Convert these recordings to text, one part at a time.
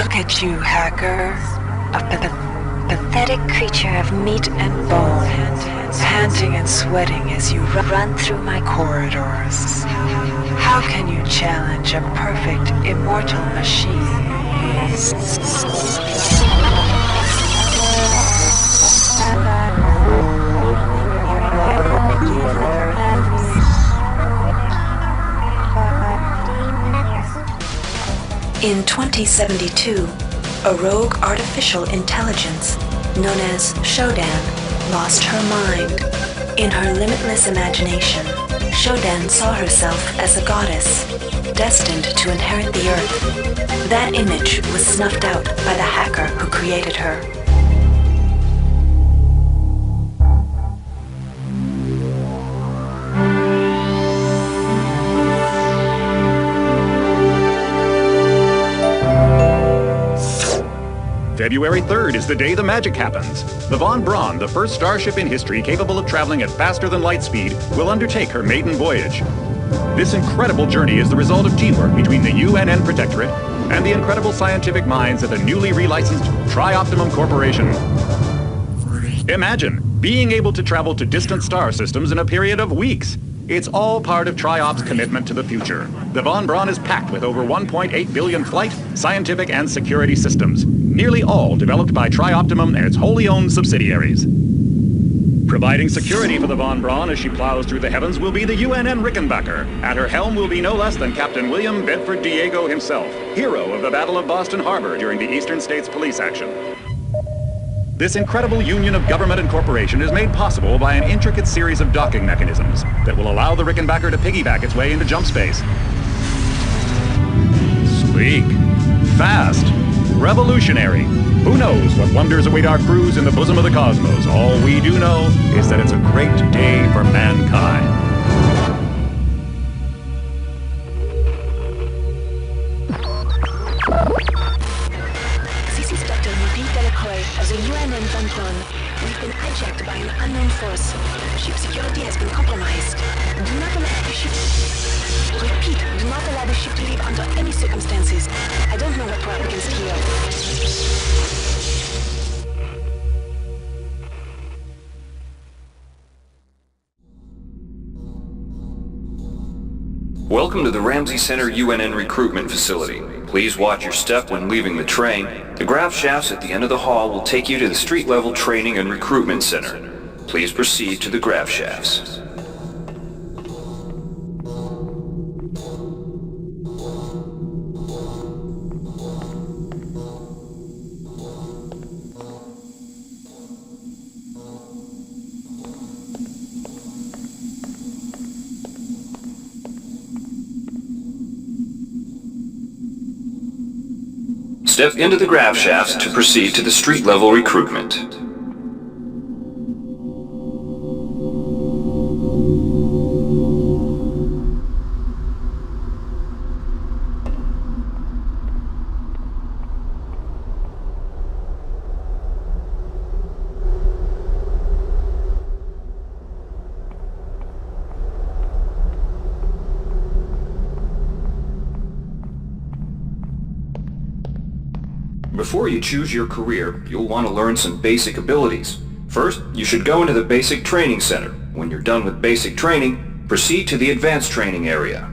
Look at you, hacker. A pathetic creature of meat and bone, panting and sweating as you run through my corridors. How can you challenge a perfect, immortal machine? In 2072, a rogue artificial intelligence known as Shodan lost her mind. In her limitless imagination, Shodan saw herself as a goddess, destined to inherit the earth. That image was snuffed out by the hacker who created her. February 3rd is the day the magic happens. The Von Braun, the first starship in history capable of traveling at faster than light speed, will undertake her maiden voyage. This incredible journey is the result of teamwork between the UNN Protectorate and the incredible scientific minds at the newly relicensed Tri-Optimum Corporation. Imagine being able to travel to distant star systems in a period of weeks. It's all part of Tri-Op's commitment to the future. The Von Braun is packed with over 1.8 billion flight, scientific, and security systems, nearly all developed by Tri-Optimum and its wholly owned subsidiaries. Providing security for the Von Braun as she plows through the heavens will be the UNN Rickenbacker. At her helm will be no less than Captain William Bedford Diego himself, hero of the Battle of Boston Harbor during the Eastern States Police action. This incredible union of government and corporation is made possible by an intricate series of docking mechanisms that will allow the Rickenbacker to piggyback its way into jump space. Sleek, fast, revolutionary. Who knows what wonders await our crews in the bosom of the cosmos? All we do know is that it's a great day for mankind. This is Dr. Marie Delacroix of the UNN Von Braun. We've been hijacked by an unknown force. Ship security has been compromised. Do not allow the ship... Repeat, do not allow the ship to leave under any circumstances. I don't know what we're up against here. Welcome to the Ramsey Center UNN recruitment facility. Please watch your step when leaving the train. The grav shafts at the end of the hall will take you to the street-level training and recruitment center. Please proceed to the grav shafts. Step into the grav shafts to proceed to the street-level recruitment. Before you choose your career, you'll want to learn some basic abilities. First, you should go into the Basic Training Center. When you're done with basic training, proceed to the Advanced Training area.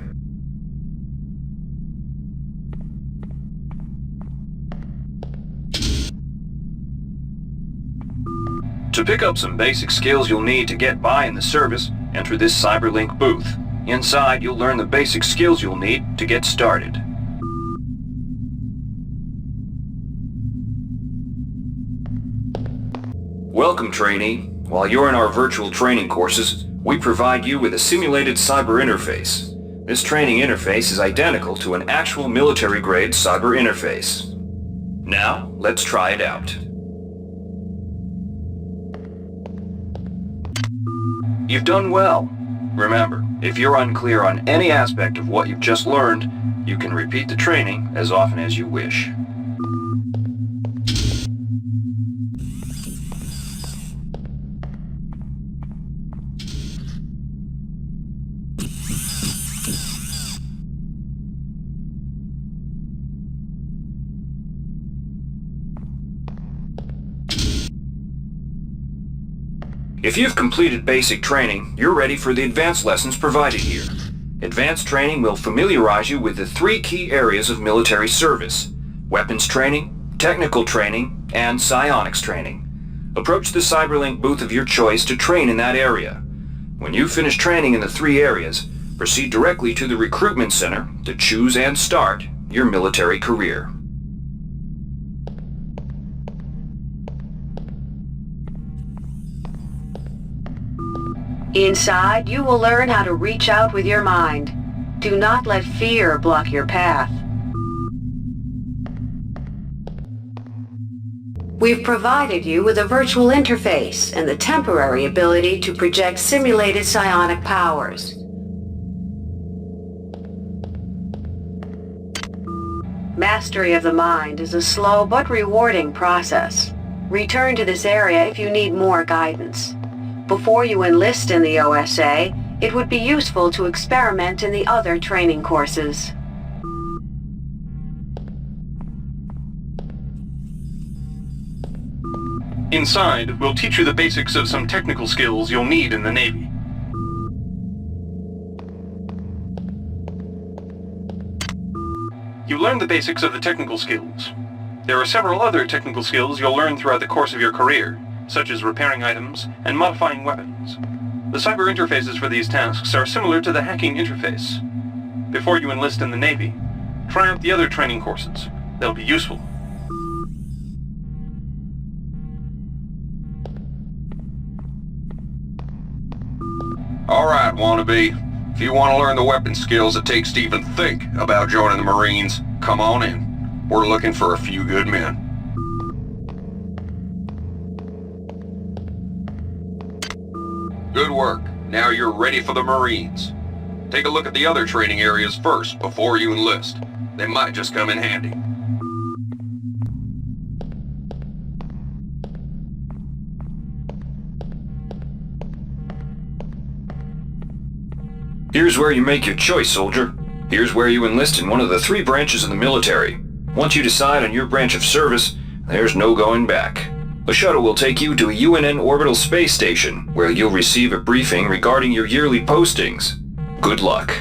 To pick up some basic skills you'll need to get by in the service, enter this CyberLink booth. Inside, you'll learn the basic skills you'll need to get started. Welcome, trainee. While you're in our virtual training courses, we provide you with a simulated cyber interface. This training interface is identical to an actual military-grade cyber interface. Now, let's try it out. You've done well. Remember, if you're unclear on any aspect of what you've just learned, you can repeat the training as often as you wish. If you've completed basic training, you're ready for the advanced lessons provided here. Advanced training will familiarize you with the 3 key areas of military service: weapons training, technical training, and psionics training. Approach the CyberLink booth of your choice to train in that area. When you finish training in the 3 areas, proceed directly to the recruitment center to choose and start your military career. Inside, you will learn how to reach out with your mind. Do not let fear block your path. We've provided you with a virtual interface and the temporary ability to project simulated psionic powers. Mastery of the mind is a slow but rewarding process. Return to this area if you need more guidance. Before you enlist in the OSA, it would be useful to experiment in the other training courses. Inside, we'll teach you the basics of some technical skills you'll need in the Navy. You learn the basics of the technical skills. There are several other technical skills you'll learn throughout the course of your career, such as repairing items and modifying weapons. The cyber interfaces for these tasks are similar to the hacking interface. Before you enlist in the Navy, try out the other training courses. They'll be useful. Alright, wannabe. If you want to learn the weapon skills it takes to even think about joining the Marines, come on in. We're looking for a few good men. Good work. Now you're ready for the Marines. Take a look at the other training areas first before you enlist. They might just come in handy. Here's where you make your choice, soldier. Here's where you enlist in one of the 3 branches of the military. Once you decide on your branch of service, there's no going back. A shuttle will take you to a UNN orbital space station, where you'll receive a briefing regarding your yearly postings. Good luck.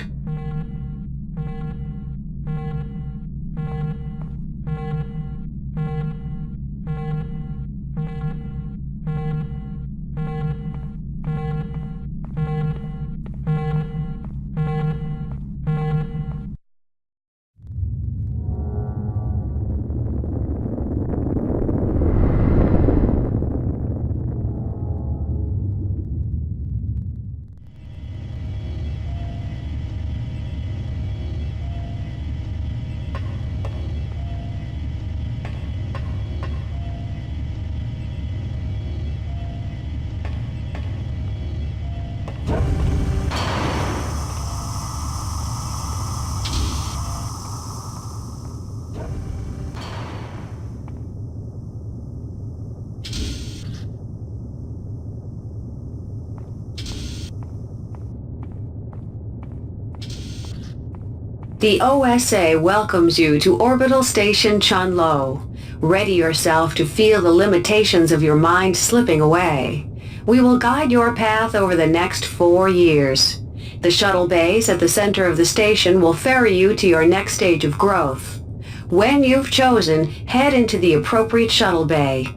The OSA welcomes you to Orbital Station Chunlo. Ready yourself to feel the limitations of your mind slipping away. We will guide your path over the next 4 years. The shuttle bays at the center of the station will ferry you to your next stage of growth. When you've chosen, head into the appropriate shuttle bay.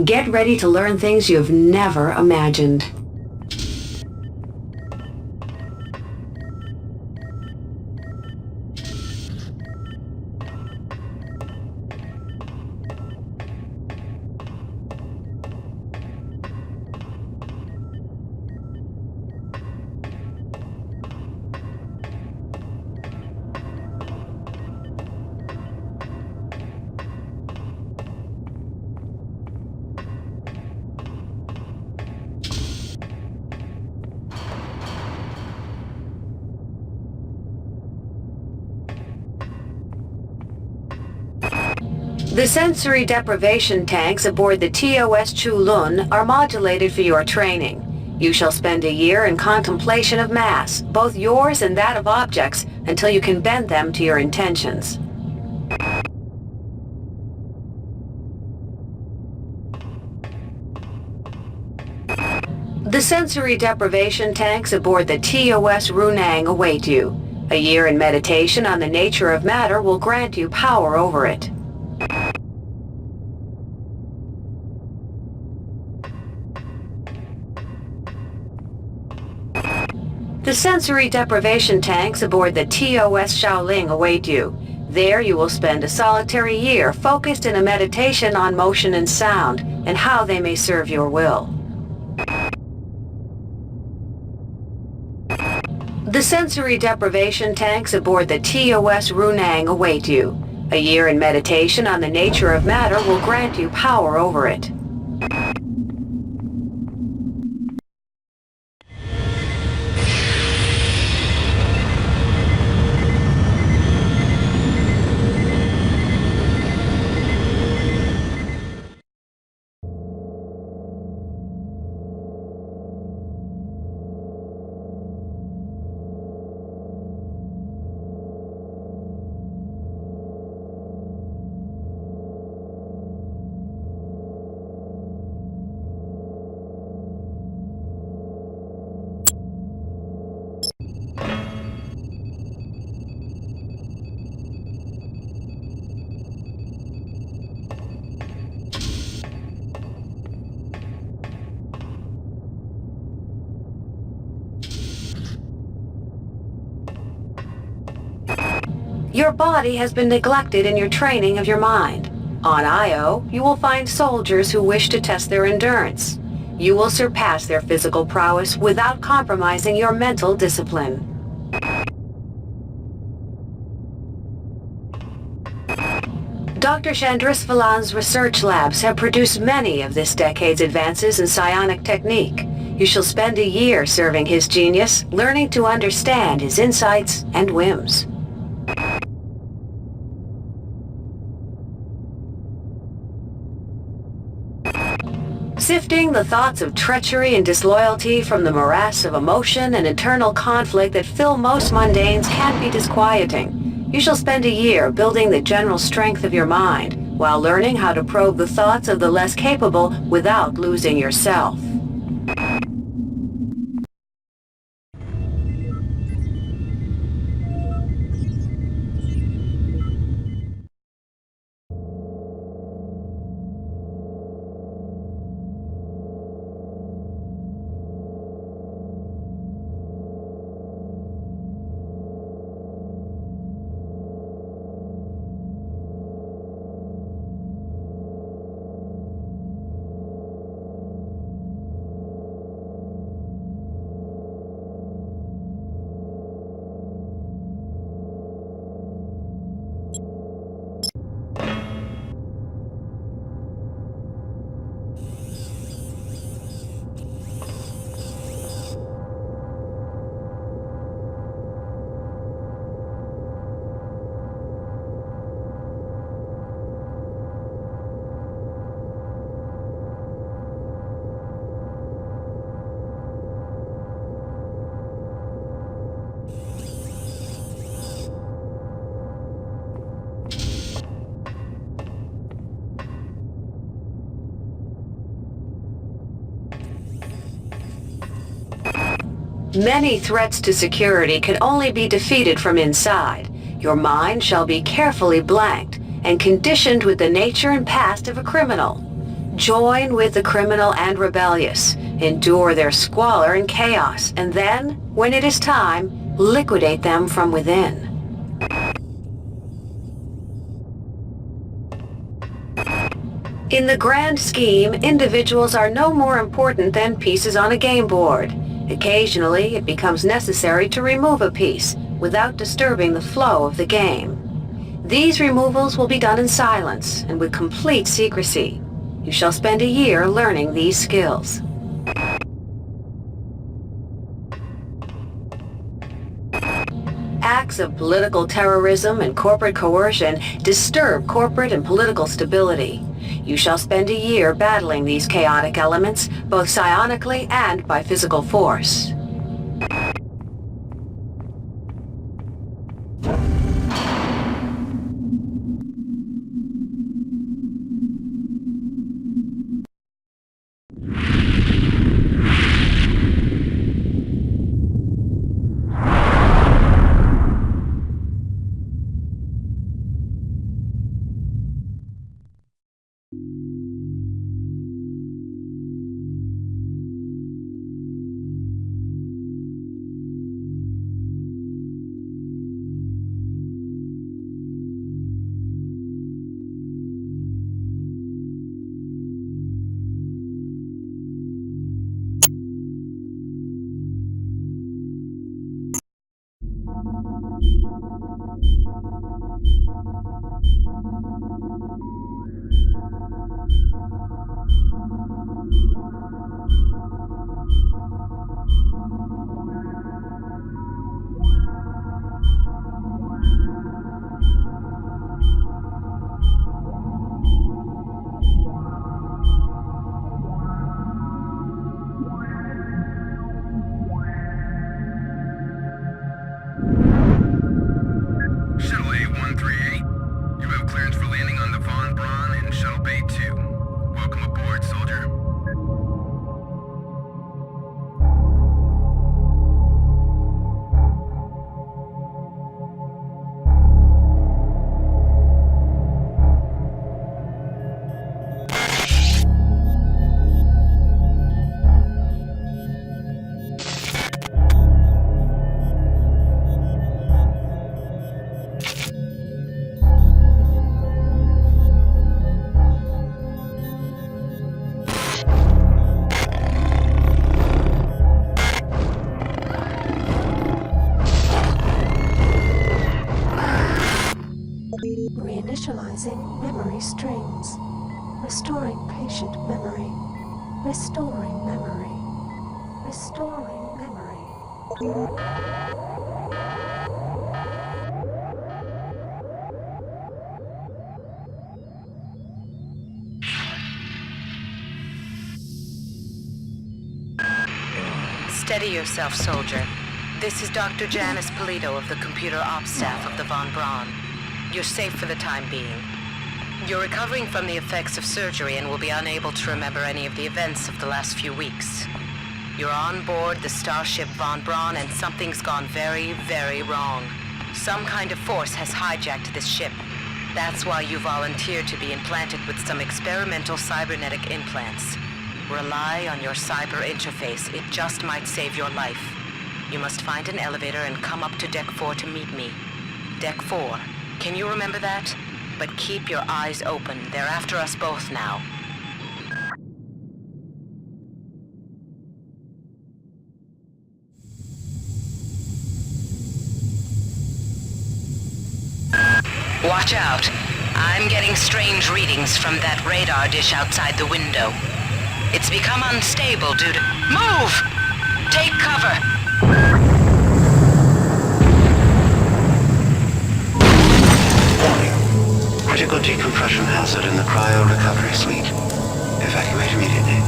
Get ready to learn things you've never imagined. The sensory deprivation tanks aboard the TOS Chulun are modulated for your training. You shall spend a year in contemplation of mass, both yours and that of objects, until you can bend them to your intentions. The sensory deprivation tanks aboard the TOS Runang await you. A year in meditation on the nature of matter will grant you power over it. The sensory deprivation tanks aboard the TOS Shaoling await you. There you will spend a solitary year focused in a meditation on motion and sound, and how they may serve your will. The sensory deprivation tanks aboard the TOS Runang await you. A year in meditation on the nature of matter will grant you power over it. Your body has been neglected in your training of your mind. On Io, you will find soldiers who wish to test their endurance. You will surpass their physical prowess without compromising your mental discipline. Dr. Chandrisvalan's research labs have produced many of this decade's advances in psionic technique. You shall spend a year serving his genius, learning to understand his insights and whims. Sifting the thoughts of treachery and disloyalty from the morass of emotion and internal conflict that fill most mundanes can be disquieting. You shall spend a year building the general strength of your mind, while learning how to probe the thoughts of the less capable without losing yourself. Many threats to security can only be defeated from inside. Your mind shall be carefully blanked and conditioned with the nature and past of a criminal. Join with the criminal and rebellious, endure their squalor and chaos, and then, when it is time, liquidate them from within. In the grand scheme, individuals are no more important than pieces on a game board. Occasionally, it becomes necessary to remove a piece without disturbing the flow of the game. These removals will be done in silence and with complete secrecy. You shall spend a year learning these skills. Acts of political terrorism and corporate coercion disturb corporate and political stability. You shall spend a year battling these chaotic elements, both psionically and by physical force. Shuttle A-138, you have clearance for landing on the Von Braun in Shuttle Bay 2. Welcome aboard, soldier. Reinitializing memory streams. Restoring patient memory. Restoring memory. Restoring memory. Steady yourself, soldier. This is Dr. Janice Polito of the Computer Ops staff of the Von Braun. You're safe for the time being. You're recovering from the effects of surgery and will be unable to remember any of the events of the last few weeks. You're on board the starship Von Braun and something's gone very, very wrong. Some kind of force has hijacked this ship. That's why you volunteered to be implanted with some experimental cybernetic implants. Rely on your cyber interface. It just might save your life. You must find an elevator and come up to Deck 4 to meet me. Deck 4. Can you remember that? But keep your eyes open. They're after us both now. Watch out. I'm getting strange readings from that radar dish outside the window. It's become unstable due to... Move! Take cover! Warning. Critical decompression hazard in the Cryo recovery suite. Evacuate immediately.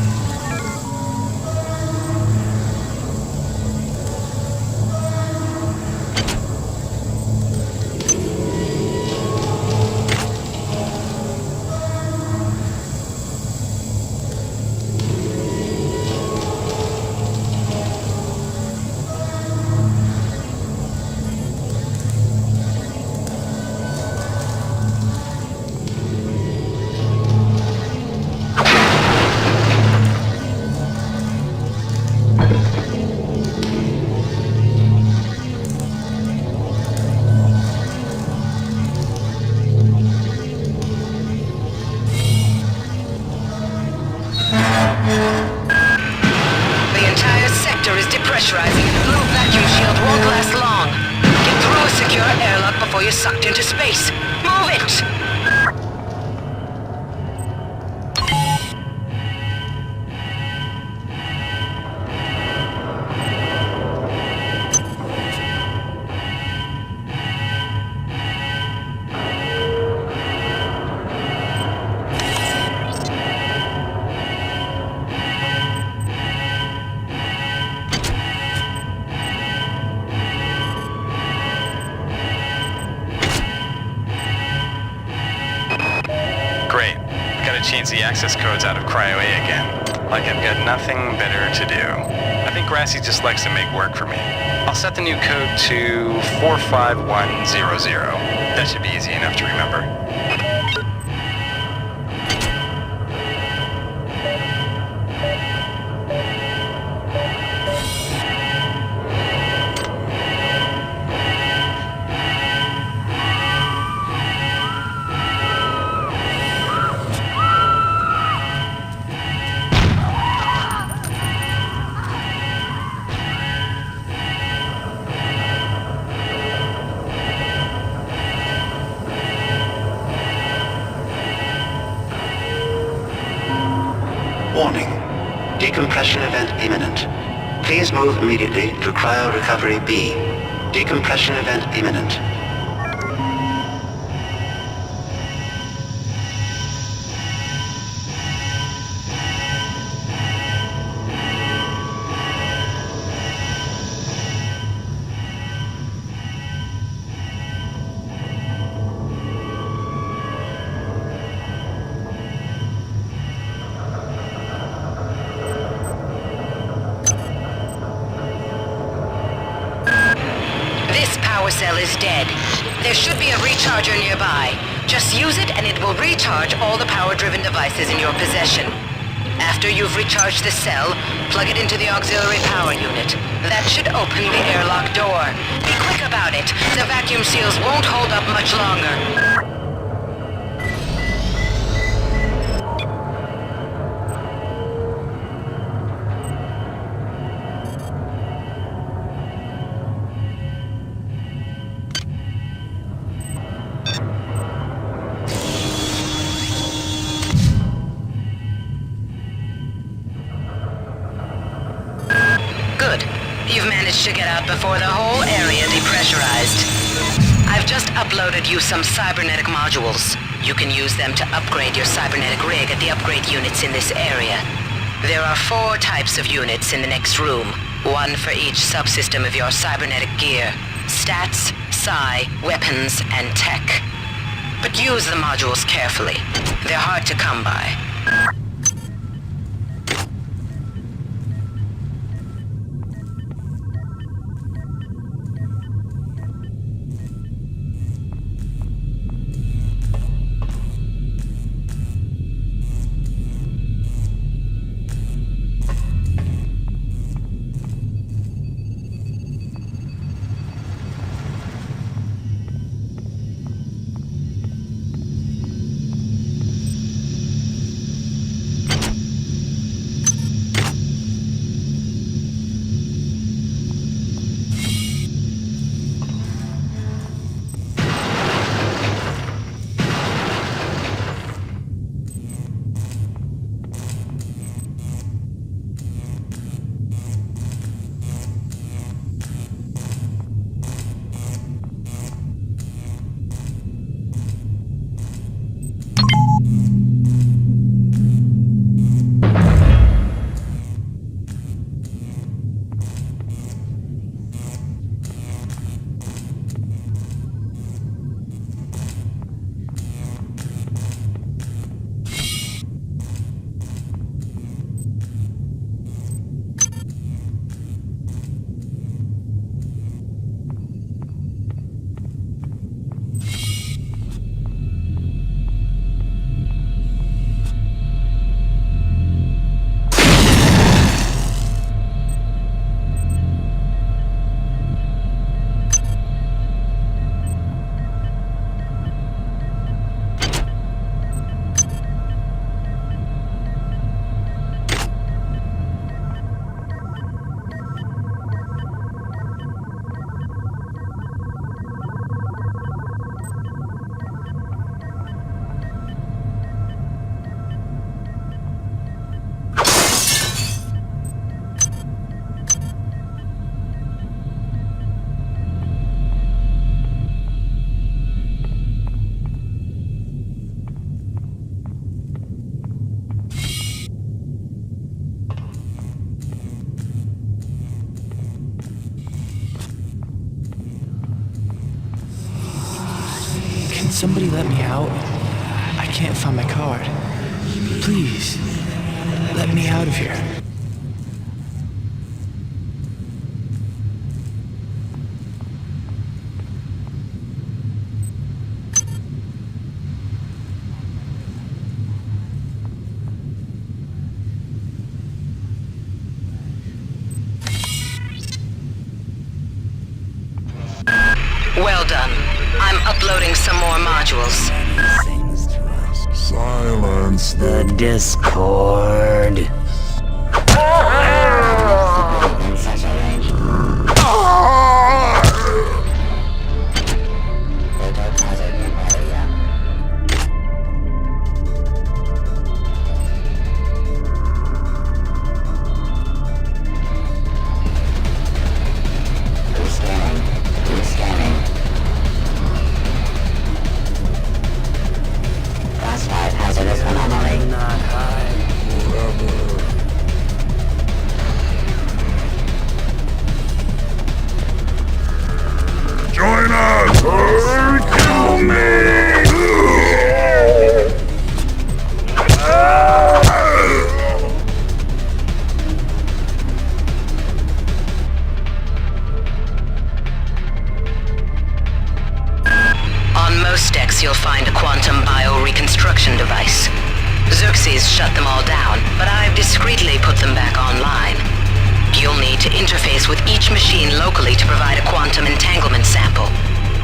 Depressurizing and the blue vacuum shield won't last long. Get through a secure airlock before you're sucked into space. Move it! Change the access codes out of Cryo A again. Like I've got nothing better to do. I think Grassy just likes to make work for me. I'll set the new code to 45100. That should be easy enough to remember. Decompression event imminent. Please move immediately to Cryo Recovery B. Decompression event imminent. Power cell is dead. There should be a recharger nearby. Just use it and it will recharge all the power-driven devices in your possession. After you've recharged the cell, plug it into the auxiliary power unit. That should open the airlock door. Be quick about it. The vacuum seals won't hold up much longer. You've managed to get out before the whole area depressurized. I've just uploaded you some cybernetic modules. You can use them to upgrade your cybernetic rig at the upgrade units in this area. There are 4 types of units in the next room, one for each subsystem of your cybernetic gear: stats, psi, weapons, and tech. But use the modules carefully. They're hard to come by. Somebody let me out. I can't find my card. Please, let me out of here. Well done. I'm uploading some more modules. Silence the Discord. you'll find a quantum bioreconstruction device. Xerxes shut them all down, but I've discreetly put them back online. You'll need to interface with each machine locally to provide a quantum entanglement sample.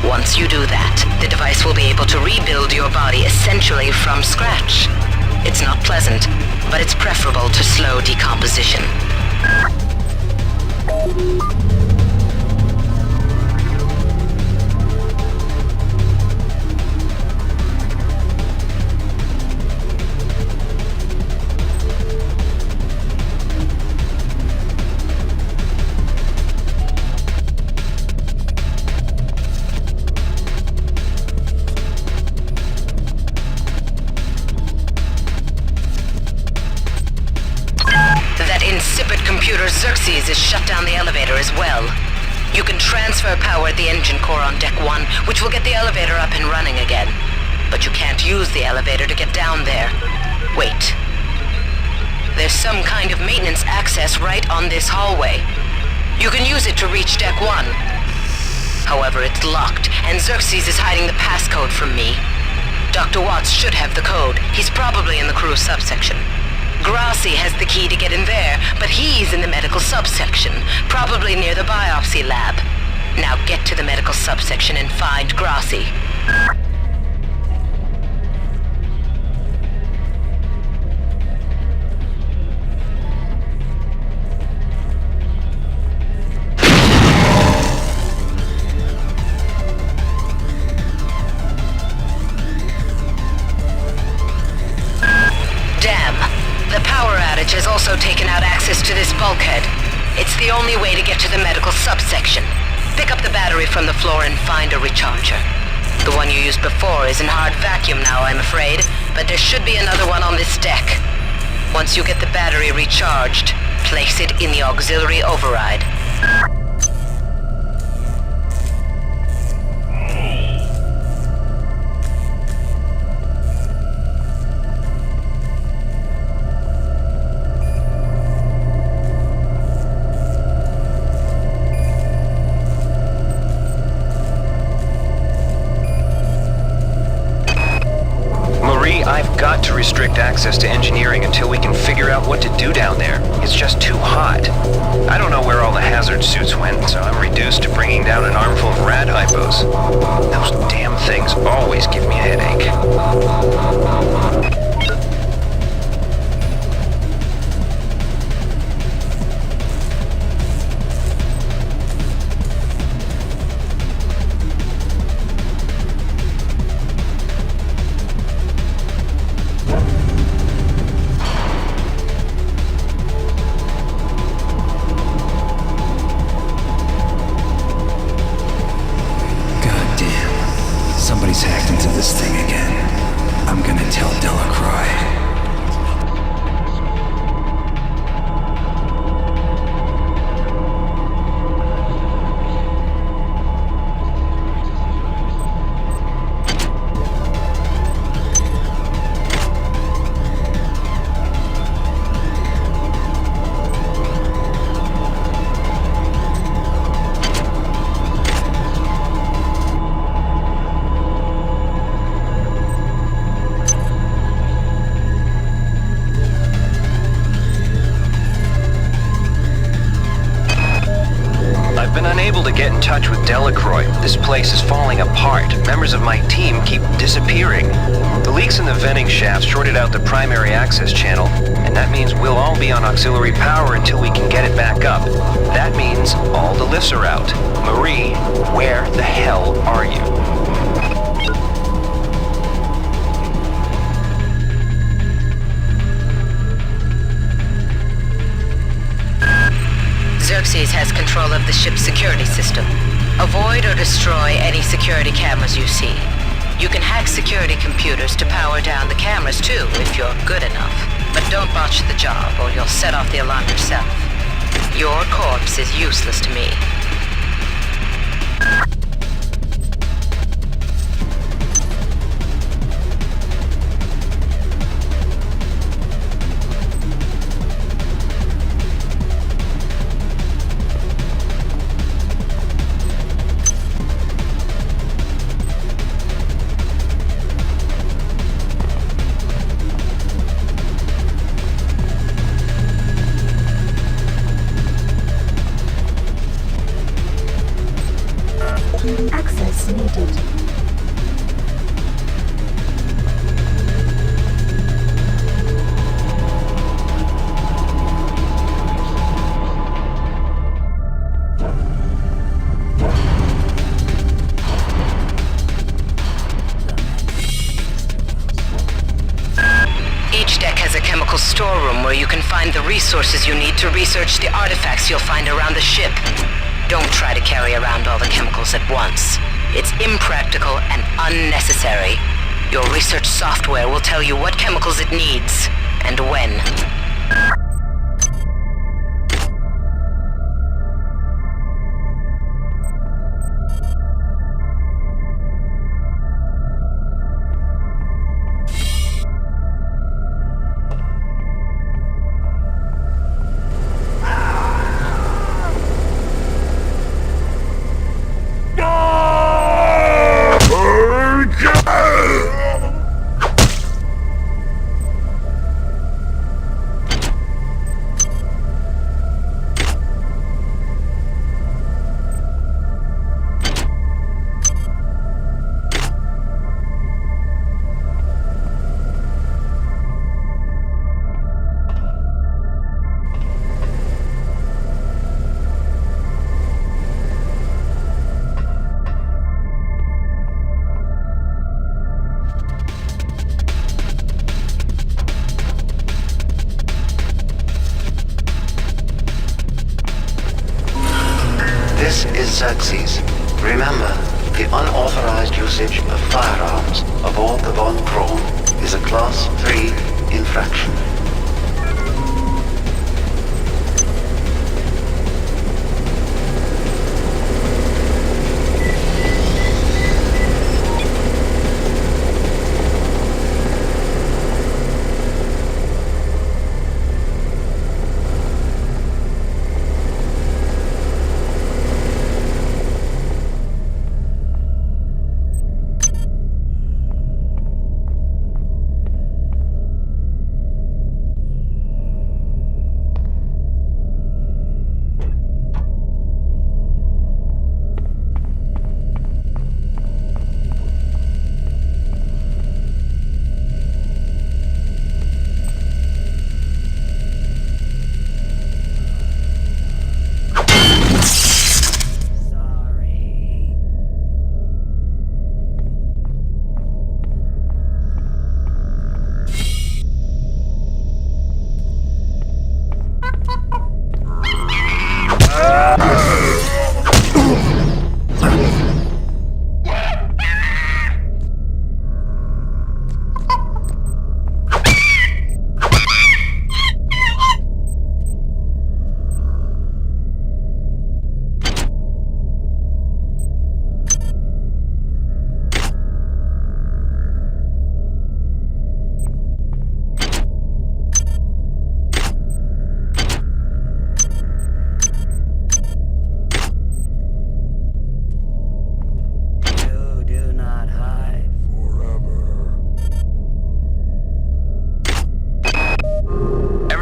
Once you do that, the device will be able to rebuild your body essentially from scratch. It's not pleasant, but it's preferable to slow decomposition. Xerxes has shut down the elevator as well. You can transfer power at the engine core on Deck 1, which will get the elevator up and running again. But you can't use the elevator to get down there. Wait. There's some kind of maintenance access right on this hallway. You can use it to reach Deck 1. However, it's locked, and Xerxes is hiding the passcode from me. Dr. Watts should have the code. He's probably in the crew subsection. Grassi has the key to get in there, but he's in the medical subsection, probably near the biopsy lab. Now get to the medical subsection and find Grassi. Has also taken out access to this bulkhead. It's the only way to get to the medical subsection. Pick up the battery from the floor and find a recharger. The one you used before is in hard vacuum now, I'm afraid, but there should be another one on this deck. Once you get the battery recharged, place it in the auxiliary override. Got to restrict access to engineering until we can figure out what to do down there. It's just too hot. I don't know where all the hazard suits went, so I'm reduced to bringing down an armful of rad hypos. Those damn things always give me a headache. Somebody's hacked into this thing again. I'm gonna tell Delacroix. Get in touch with Delacroix. This place is falling apart. Members of my team keep disappearing. The leaks in the venting shaft shorted out the primary access channel, and that means we'll all be on auxiliary power until we can get it back up. That means all the lifts are out. Marie, where the hell are you? Xerxes has control of the ship's security system. Avoid or destroy any security cameras you see. You can hack security computers to power down the cameras too, if you're good enough. But don't botch the job, or you'll set off the alarm yourself. Your corpse is useless to me. Access needed. Each deck has a chemical storeroom where you can find the resources you need to research the artifacts you'll find around the ship. Don't try to carry around all the chemicals at once. It's impractical and unnecessary. Your research software will tell you what chemicals it needs, and when. This is Xerxes. Remember, the unauthorized usage of firearms aboard the Von Braun is a Class 3 infraction.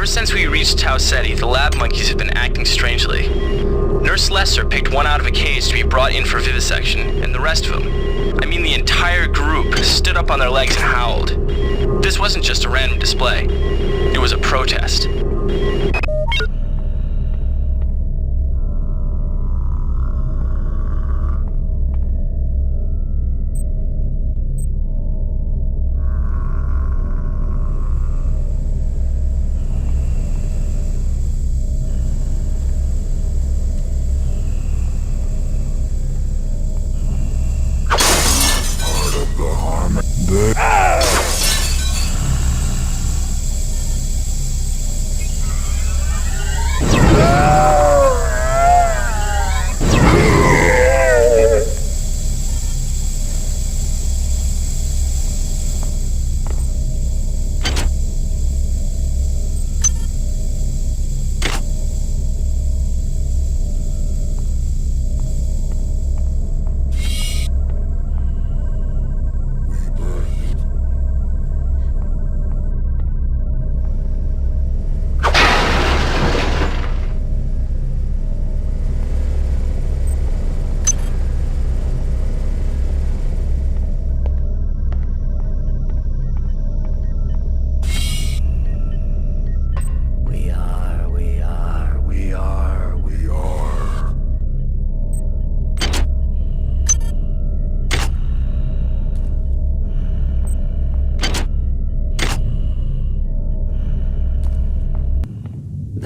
Since we reached Tau Ceti, the lab monkeys have been acting strangely. Nurse Lesser picked one out of a cage to be brought in for vivisection, and the rest of them, I mean the entire group, stood up on their legs and howled. This wasn't just a random display. It was a protest.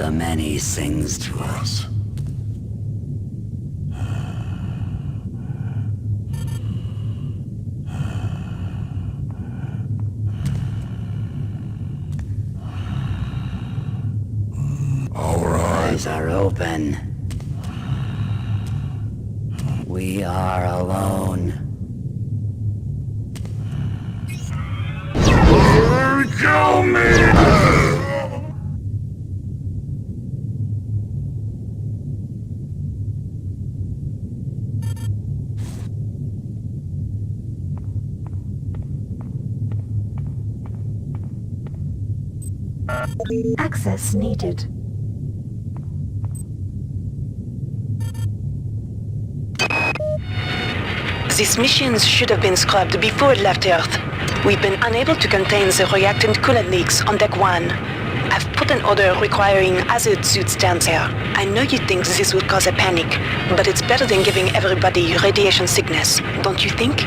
the many sings to us. Our eyes are open. We are alone. Kill me! Access needed. These machines should have been scrubbed before it left Earth. We've been unable to contain the reactant coolant leaks on Deck 1. I've put an order requiring hazard suits down there. I know you think this would cause a panic, but it's better than giving everybody radiation sickness, don't you think?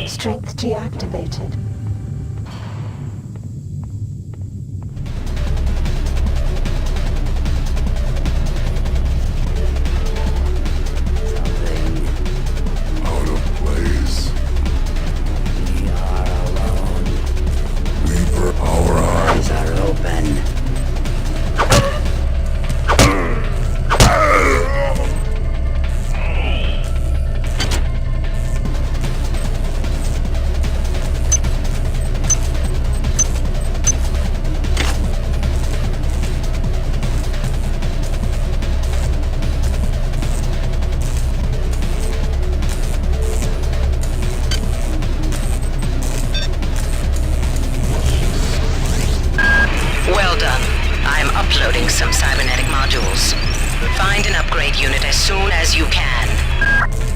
Strength deactivated. Out of place. We are alone. Reaper, our eyes are open. Well done. I'm uploading some cybernetic modules. Find an upgrade unit as soon as you can.